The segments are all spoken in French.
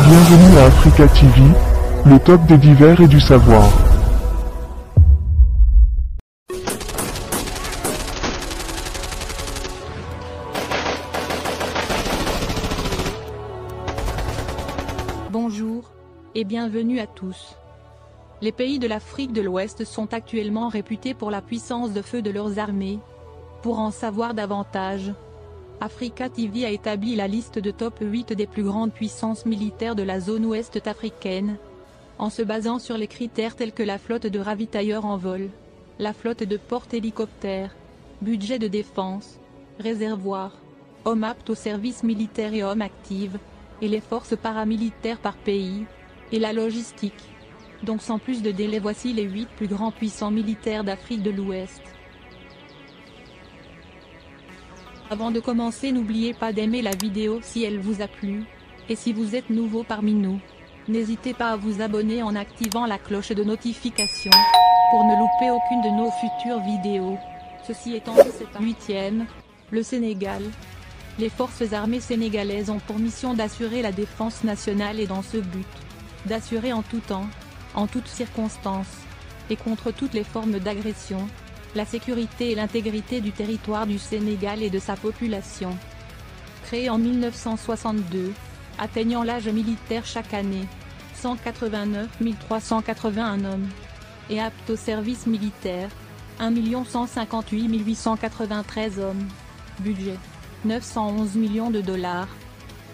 Bienvenue à Africa TV, le top des divers et du savoir. Bonjour, et bienvenue à tous. Les pays de l'Afrique de l'Ouest sont actuellement réputés pour la puissance de feu de leurs armées. Pour en savoir davantage, Africa TV a établi la liste de top 8 des plus grandes puissances militaires de la zone ouest africaine, en se basant sur les critères tels que la flotte de ravitailleurs en vol, la flotte de porte-hélicoptères, budget de défense, réservoir, hommes aptes au service militaire et hommes actifs, et les forces paramilitaires par pays, et la logistique. Donc sans plus de délai, voici les 8 plus grands puissants militaires d'Afrique de l'Ouest. Avant de commencer, n'oubliez pas d'aimer la vidéo si elle vous a plu, et si vous êtes nouveau parmi nous, n'hésitez pas à vous abonner en activant la cloche de notification, pour ne louper aucune de nos futures vidéos. Ceci étant dit, c'est 8e, le Sénégal. Les forces armées sénégalaises ont pour mission d'assurer la défense nationale et dans ce but, d'assurer en tout temps, en toutes circonstances, et contre toutes les formes d'agression, la sécurité et l'intégrité du territoire du Sénégal et de sa population. Créée en 1962, atteignant l'âge militaire chaque année, 189 381 hommes, et apte au service militaire, 1 158 893 hommes. Budget, 911 millions de dollars.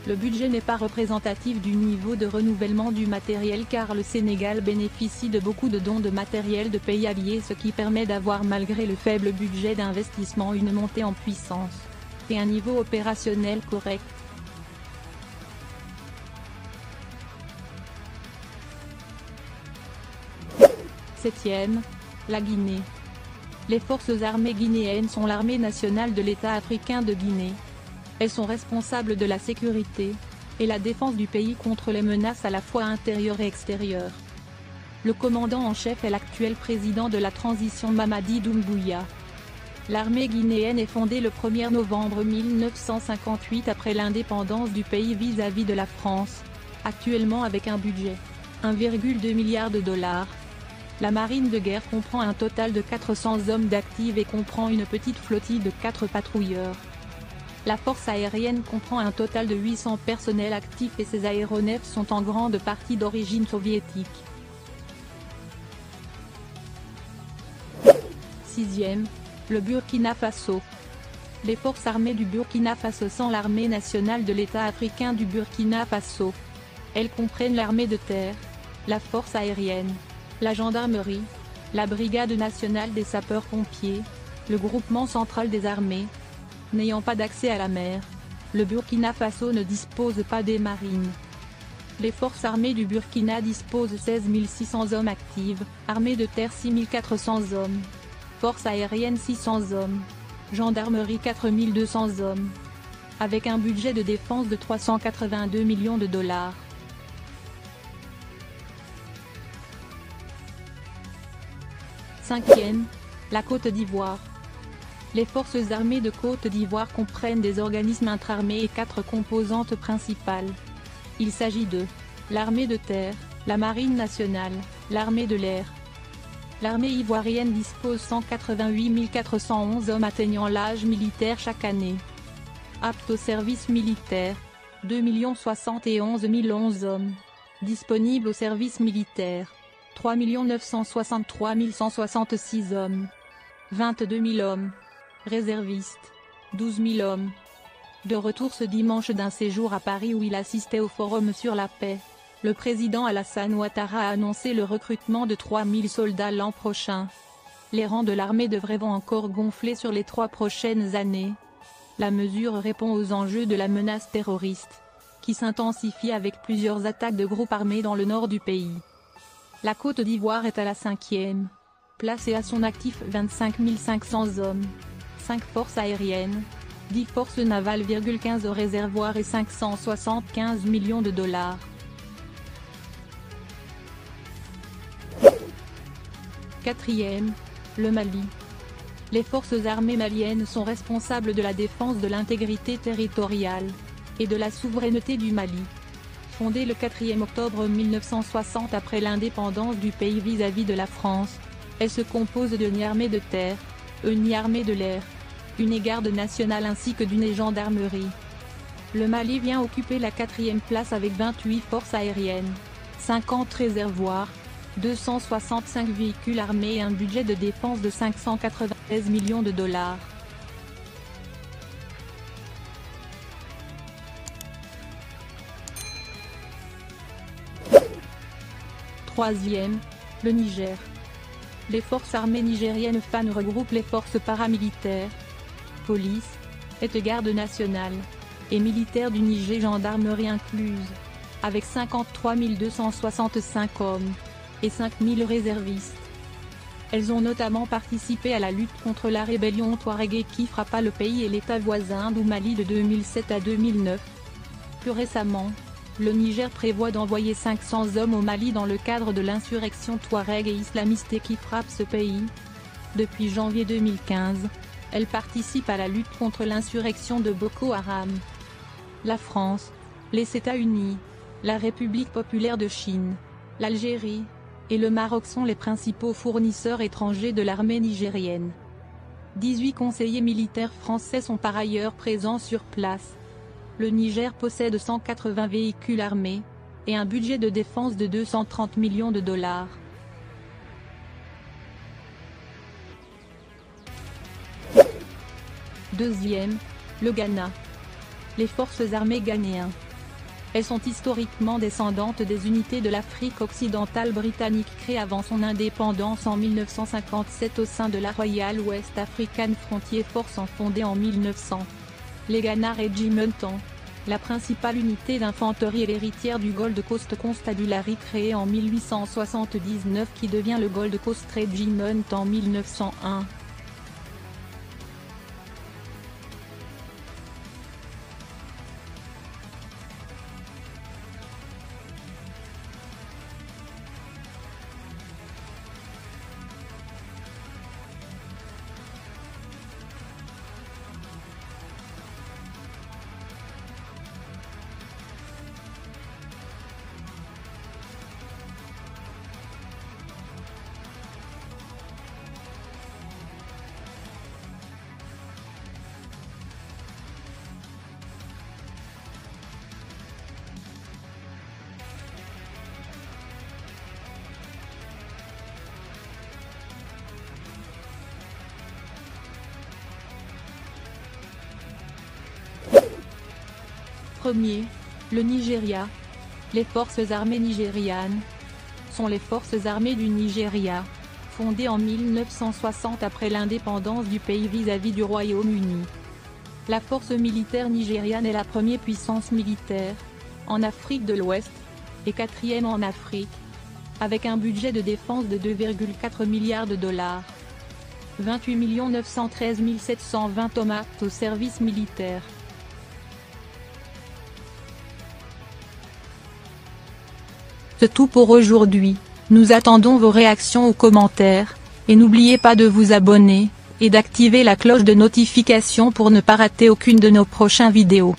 Le budget n'est pas représentatif du niveau de renouvellement du matériel car le Sénégal bénéficie de beaucoup de dons de matériel de pays alliés, ce qui permet d'avoir malgré le faible budget d'investissement une montée en puissance, et un niveau opérationnel correct. Septième, la Guinée. Les forces armées guinéennes sont l'armée nationale de l'État africain de Guinée. Elles sont responsables de la sécurité et la défense du pays contre les menaces à la fois intérieures et extérieures. Le commandant en chef est l'actuel président de la transition Mamadi Doumbouya. L'armée guinéenne est fondée le 1er novembre 1958 après l'indépendance du pays vis-à-vis de la France, actuellement avec un budget 1,2 milliard de dollars. La marine de guerre comprend un total de 400 hommes d'actifs et comprend une petite flottille de 4 patrouilleurs. La force aérienne comprend un total de 800 personnels actifs et ses aéronefs sont en grande partie d'origine soviétique. 6e, le Burkina Faso. Les forces armées du Burkina Faso sont l'armée nationale de l'État africain du Burkina Faso. Elles comprennent l'armée de terre, la force aérienne, la gendarmerie, la brigade nationale des sapeurs-pompiers, le groupement central des armées. N'ayant pas d'accès à la mer, le Burkina Faso ne dispose pas des marines. Les forces armées du Burkina disposent 16 600 hommes actifs, armée de terre 6 400 hommes, force aérienne 600 hommes, gendarmerie 4 200 hommes, avec un budget de défense de 382 millions de dollars. Cinquième, la Côte d'Ivoire. Les forces armées de Côte d'Ivoire comprennent des organismes intra-armés et 4 composantes principales. Il s'agit de l'armée de terre, la marine nationale, l'armée de l'air. L'armée ivoirienne dispose 188 411 hommes atteignant l'âge militaire chaque année. Apte au service militaire, 2 071 011 hommes. Disponible au service militaire, 3 963 166 hommes. 22 000 hommes. Réserviste, 12 000 hommes. De retour ce dimanche d'un séjour à Paris où il assistait au Forum sur la paix, le président Alassane Ouattara a annoncé le recrutement de 3 000 soldats l'an prochain. Les rangs de l'armée devraient encore gonfler sur les 3 prochaines années. La mesure répond aux enjeux de la menace terroriste, qui s'intensifie avec plusieurs attaques de groupes armés dans le nord du pays. La Côte d'Ivoire est à la 5e place et à son actif 25 500 hommes. 5 forces aériennes, 10 forces navales, 15 réservoirs et 575 millions de dollars. Quatrième, le Mali. Les forces armées maliennes sont responsables de la défense de l'intégrité territoriale et de la souveraineté du Mali. Fondée le 4e octobre 1960 après l'indépendance du pays vis-à-vis de la France, elle se compose d'une armée de terre, une armée de l'air, une garde nationale ainsi que d'une gendarmerie. Le Mali vient occuper la 4e place avec 28 forces aériennes, 50 réservoirs, 265 véhicules armés et un budget de défense de 593 millions de dollars. Troisième, le Niger. Les forces armées nigériennes FAN regroupent les forces paramilitaires, police, et garde nationale, et militaires du Niger, gendarmerie incluse, avec 53 265 hommes, et 5 000 réservistes. Elles ont notamment participé à la lutte contre la rébellion touareg qui frappa le pays et l'État voisin du Mali de 2007 à 2009. Plus récemment, le Niger prévoit d'envoyer 500 hommes au Mali dans le cadre de l'insurrection touareg et islamiste qui frappe ce pays. Depuis janvier 2015, elle participe à la lutte contre l'insurrection de Boko Haram. La France, les États-Unis, la République populaire de Chine, l'Algérie et le Maroc sont les principaux fournisseurs étrangers de l'armée nigérienne. 18 conseillers militaires français sont par ailleurs présents sur place. Le Niger possède 180 véhicules armés, et un budget de défense de 230 millions de dollars. Deuxième, le Ghana. Les forces armées ghanéennes. Elles sont historiquement descendantes des unités de l'Afrique occidentale britannique créées avant son indépendance en 1957 au sein de la Royal West African Frontier Force fondée en 1900. Les Ghana Regiment, la principale unité d'infanterie et l'héritière du Gold Coast Constabulary créée en 1879 qui devient le Gold Coast Regiment en 1901. Premier, le Nigeria. Les forces armées nigérianes sont les forces armées du Nigeria, fondées en 1960 après l'indépendance du pays vis-à-vis du Royaume-Uni. La force militaire nigériane est la première puissance militaire en Afrique de l'Ouest, et 4e en Afrique, avec un budget de défense de 2,4 milliards de dollars. 28 913 720 hommes aptes au service militaire. C'est tout pour aujourd'hui, nous attendons vos réactions ou commentaires, et n'oubliez pas de vous abonner, et d'activer la cloche de notification pour ne pas rater aucune de nos prochaines vidéos.